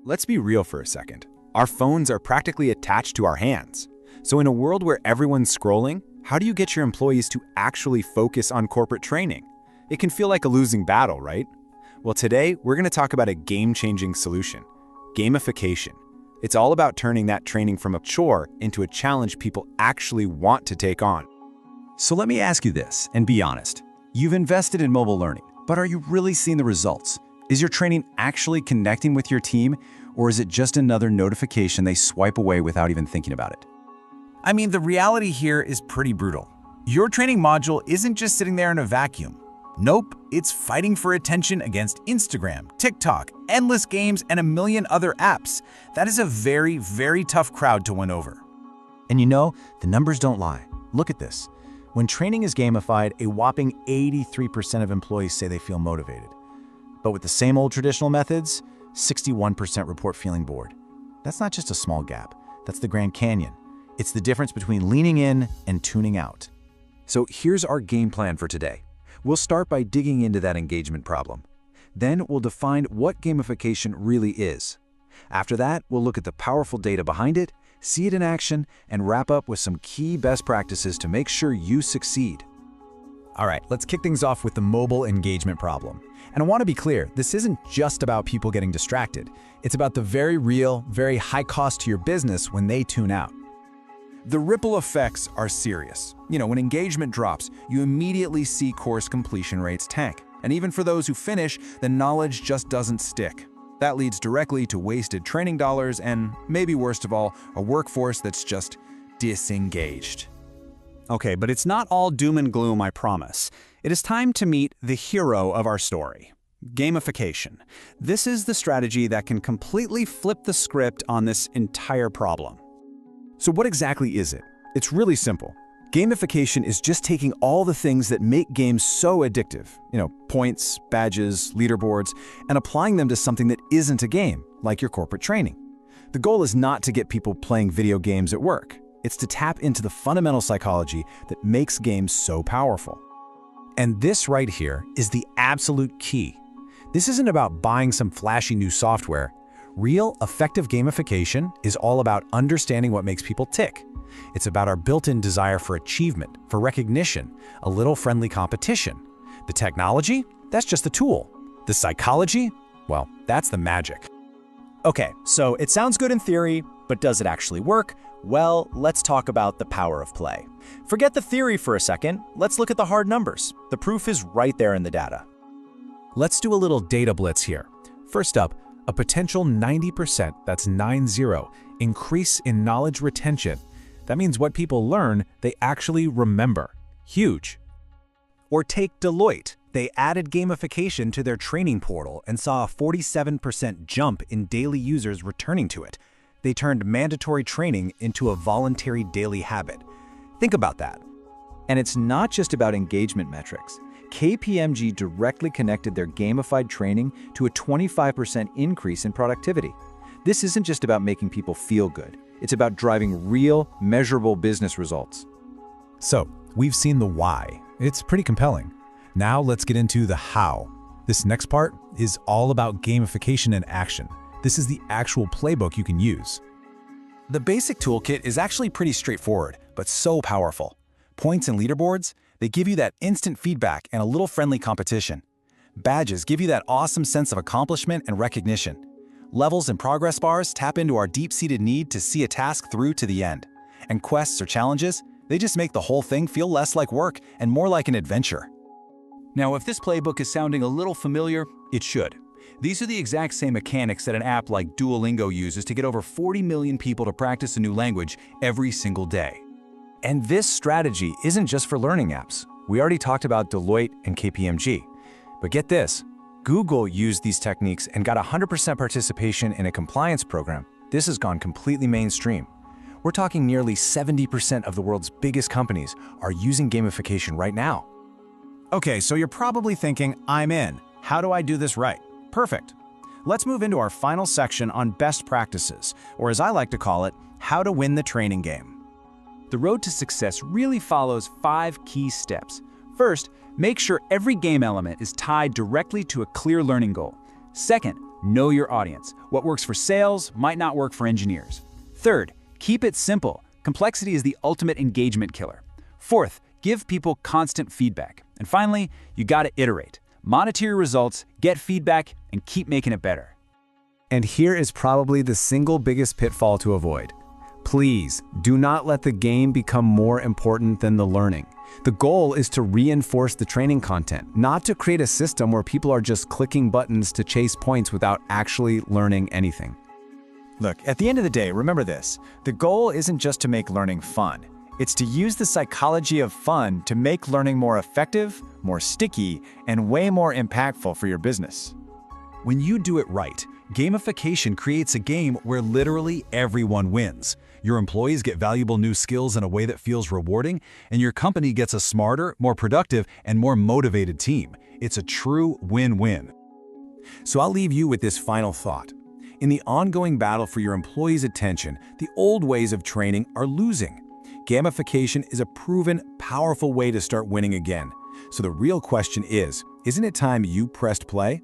let's be real for a second. Our phones are practically attached to our hands. So in a world where everyone's scrolling, how do you get your employees to actually focus on corporate training? It can feel like a losing battle, right? Well, today we're going to talk about a game-changing solution: gamification. It's all about turning that training from a chore into a challenge people actually want to take on. So let me ask you this, and be honest. You've invested in mobile learning, but are you really seeing the results? Is your training actually connecting with your team, or is it just another notification they swipe away without even thinking about it? I mean, the reality here is pretty brutal. Your training module isn't just sitting there in a vacuum. Nope, it's fighting for attention against Instagram, TikTok, endless games, and a million other apps. That is a very, very tough crowd to win over. And you know, the numbers don't lie. Look at this. When training is gamified, a whopping 83% of employees say they feel motivated. But with the same old traditional methods, 61% report feeling bored. That's not just a small gap. That's the Grand Canyon. It's the difference between leaning in and tuning out. So here's our game plan for today. We'll start by digging into that engagement problem. Then we'll define what gamification really is. After that, we'll look at the powerful data behind it, see it in action, and wrap up with some key best practices to make sure you succeed. All right, let's kick things off with the mobile engagement problem. And I want to be clear, this isn't just about people getting distracted. It's about the very real, very high cost to your business when they tune out. The ripple effects are serious. When engagement drops, you immediately see course completion rates tank. And even for those who finish, the knowledge just doesn't stick. That leads directly to wasted training dollars and, maybe worst of all, a workforce that's just disengaged. Okay, but it's not all doom and gloom, I promise. It is time to meet the hero of our story: gamification. This is the strategy that can completely flip the script on this entire problem. So what exactly is it? It's really simple. Gamification is just taking all the things that make games so addictive, points, badges, leaderboards, and applying them to something that isn't a game, like your corporate training. The goal is not to get people playing video games at work. It's to tap into the fundamental psychology that makes games so powerful. And this right here is the absolute key. This isn't about buying some flashy new software. Real, effective gamification is all about understanding what makes people tick. It's about our built-in desire for achievement, for recognition, a little friendly competition. The technology? That's just the tool. The psychology? Well, that's the magic. Okay, so it sounds good in theory, but does it actually work? Well, let's talk about the power of play. Forget the theory for a second. Let's look at the hard numbers. The proof is right there in the data. Let's do a little data blitz here. First up, a potential 90%, that's 90, increase in knowledge retention. That means what people learn, they actually remember. Huge. Or take Deloitte. They added gamification to their training portal and saw a 47% jump in daily users returning to it. They turned mandatory training into a voluntary daily habit. Think about that. And it's not just about engagement metrics. KPMG directly connected their gamified training to a 25% increase in productivity. This isn't just about making people feel good. It's about driving real, measurable business results. So, we've seen the why. It's pretty compelling. Now let's get into the how. This next part is all about gamification in action. This is the actual playbook you can use. The basic toolkit is actually pretty straightforward, but so powerful. Points and leaderboards, they give you that instant feedback and a little friendly competition. Badges give you that awesome sense of accomplishment and recognition. Levels and progress bars tap into our deep-seated need to see a task through to the end. And quests or challenges, they just make the whole thing feel less like work and more like an adventure. Now, if this playbook is sounding a little familiar, it should. These are the exact same mechanics that an app like Duolingo uses to get over 40 million people to practice a new language every single day. And this strategy isn't just for learning apps. We already talked about Deloitte and KPMG. But get this, Google used these techniques and got 100% participation in a compliance program. This has gone completely mainstream. We're talking nearly 70% of the world's biggest companies are using gamification right now. Okay, so you're probably thinking, I'm in. How do I do this right? Perfect. Let's move into our final section on best practices, or as I like to call it, how to win the training game. The road to success really follows 5 key steps. First, make sure every game element is tied directly to a clear learning goal. Second, Know your audience. What works for sales might not work for engineers. Third, keep it simple. Complexity is the ultimate engagement killer. Fourth, give people constant feedback. And finally, you gotta iterate. Monitor your results, get feedback, and keep making it better. And here is probably the single biggest pitfall to avoid. Please, do not let the game become more important than the learning. The goal is to reinforce the training content, not to create a system where people are just clicking buttons to chase points without actually learning anything. Look, at the end of the day, remember this. The goal isn't just to make learning fun. It's to use the psychology of fun to make learning more effective, more sticky, and way more impactful for your business. When you do it right, gamification creates a game where literally everyone wins. Your employees get valuable new skills in a way that feels rewarding, and your company gets a smarter, more productive, and more motivated team. It's a true win-win. So I'll leave you with this final thought. In the ongoing battle for your employees' attention, the old ways of training are losing. Gamification is a proven, powerful way to start winning again. So the real question is, isn't it time you pressed play?